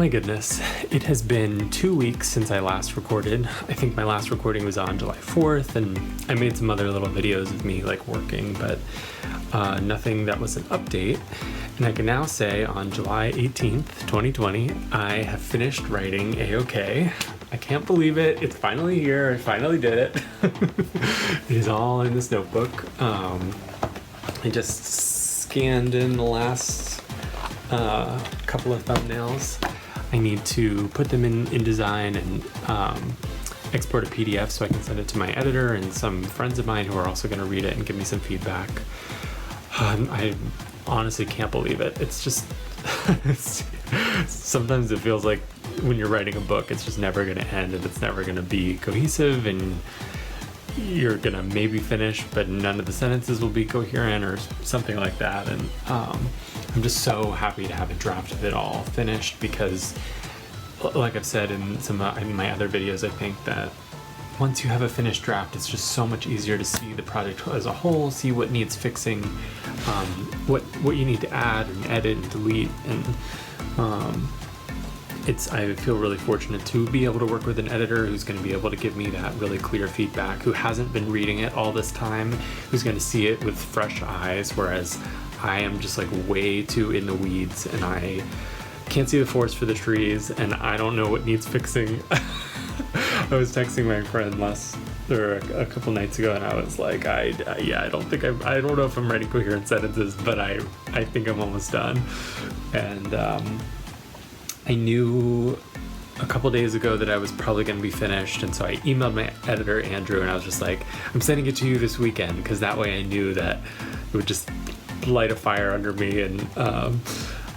my goodness, it has been 2 weeks since I last recorded. I think my last recording was on July 4th, and I made some other little videos of me like working, but nothing that was an update. And I can now say on July 18th, 2020, I have finished writing A-OK. I can't believe it. It's finally here. I finally did it. It is all in this notebook. I just scanned in the last couple of thumbnails. I need to put them in InDesign and export a PDF so I can send it to my editor and some friends of mine who are also going to read it and give me some feedback. I honestly can't believe it. It's just sometimes it feels like when you're writing a book, it's just never going to end and it's never going to be cohesive, and you're going to maybe finish, but none of the sentences will be coherent or something like that. And I'm just so happy to have a draft of it all finished because, like I've said in in my other videos, I think that once you have a finished draft, it's just so much easier to see the project as a whole, see what needs fixing, what you need to add and edit and delete. And I feel really fortunate to be able to work with an editor who's going to be able to give me that really clear feedback, who hasn't been reading it all this time, who's going to see it with fresh eyes, whereas I am just like way too in the weeds and I can't see the forest for the trees and I don't know what needs fixing. I was texting my friend a couple nights ago, and I was like, I don't know if I'm writing coherent sentences, but I think I'm almost done. And I knew a couple days ago that I was probably going to be finished, and so I emailed my editor Andrew, and I was just like, I'm sending it to you this weekend, because that way I knew that it would just light a fire under me, and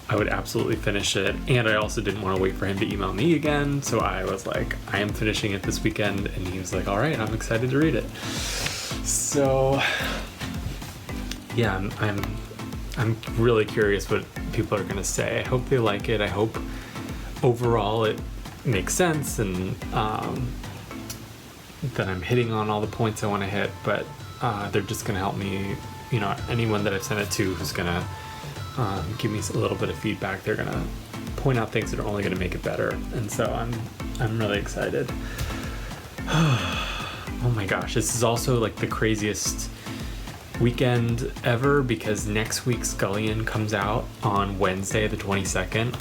I would absolutely finish it. And I also didn't want to wait for him to email me again, so I was like, I am finishing it this weekend, and he was like, all right, I'm excited to read it. So yeah, I'm really curious what people are going to say. I hope they like it. I hope overall it makes sense, and that I'm hitting on all the points I want to hit, but they're just going to help me, anyone that I've sent it to who's going to give me a little bit of feedback, they're going to point out things that are only going to make it better. And so I'm really excited. Oh my gosh, this is also like the craziest weekend ever, because next week's Scullion comes out on Wednesday the 22nd.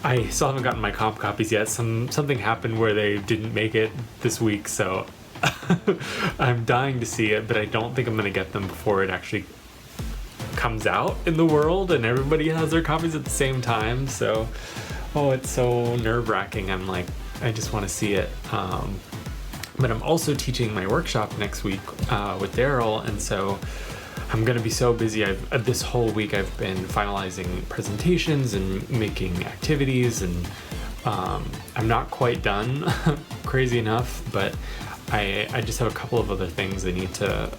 I still haven't gotten my comp copies yet. Something happened where they didn't make it this week, so I'm dying to see it, but I don't think I'm going to get them before it actually comes out in the world and everybody has their copies at the same time. So it's so nerve-wracking. I'm like, I just want to see it. But I'm also teaching my workshop next week with Daryl, and so I'm going to be so busy. This whole week I've been finalizing presentations and making activities, and I'm not quite done, crazy enough, but I just have a couple of other things I need to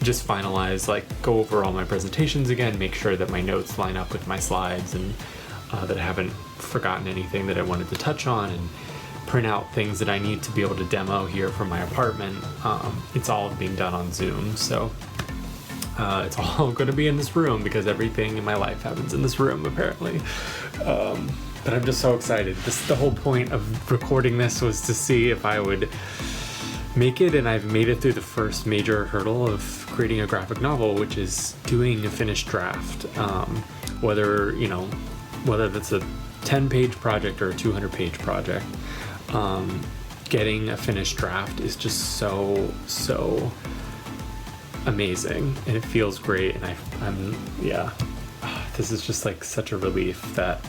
just finalize, like go over all my presentations again, make sure that my notes line up with my slides, and that I haven't forgotten anything that I wanted to touch on, and print out things that I need to be able to demo here from my apartment. It's all being done on Zoom, so it's all going to be in this room because everything in my life happens in this room apparently. But I'm just so excited. The whole point of recording this was to see if I would make it, and I've made it through the first major hurdle of creating a graphic novel, which is doing a finished draft. Whether that's a 10-page project or a 200-page project, getting a finished draft is just so amazing, and it feels great, and this is just like such a relief that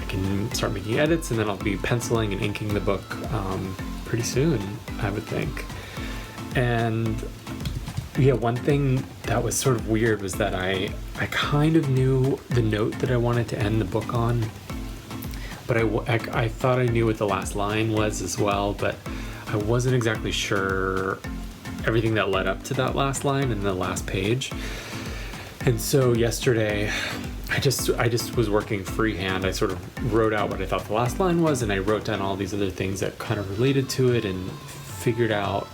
I can start making edits, and then I'll be penciling and inking the book pretty soon, I would think. And yeah, one thing that was sort of weird was that I kind of knew the note that I wanted to end the book on, but I thought I knew what the last line was as well, but I wasn't exactly sure everything that led up to that last line and the last page. And so yesterday I just was working freehand. I sort of wrote out what I thought the last line was, and I wrote down all these other things that kind of related to it, and figured out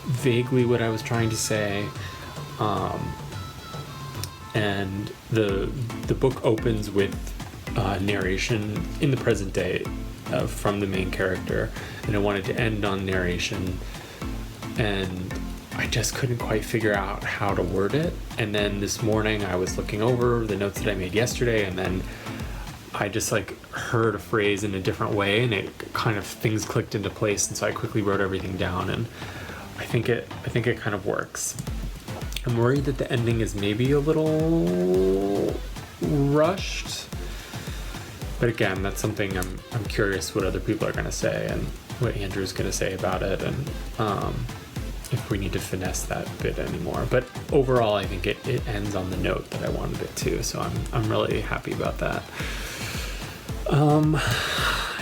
vaguely what I was trying to say. And the book opens with narration in the present day from the main character, and I wanted to end on narration, and I just couldn't quite figure out how to word it. And then this morning I was looking over the notes that I made yesterday, and then I just like heard a phrase in a different way, and it kind of, things clicked into place, and so I quickly wrote everything down, and I think it kind of works. I'm worried that the ending is maybe a little rushed, but again, that's something I'm curious what other people are going to say and what Andrew's going to say about it, and if we need to finesse that bit anymore. But overall, I think it ends on the note that I wanted it to, so I'm really happy about that.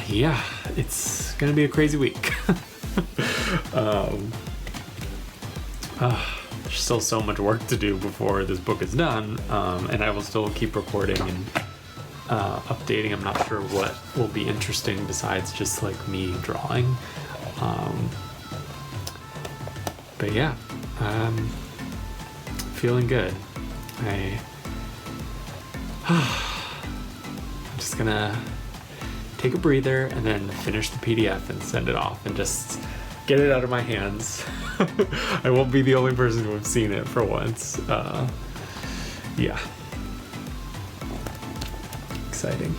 Yeah, it's gonna be a crazy week. There's still so much work to do before this book is done, and I will still keep recording and updating. I'm not sure what will be interesting besides just like me drawing. But yeah, feeling good. I'm just gonna take a breather and then finish the PDF and send it off and just get it out of my hands. I won't be the only person who have seen it for once. Yeah. Exciting.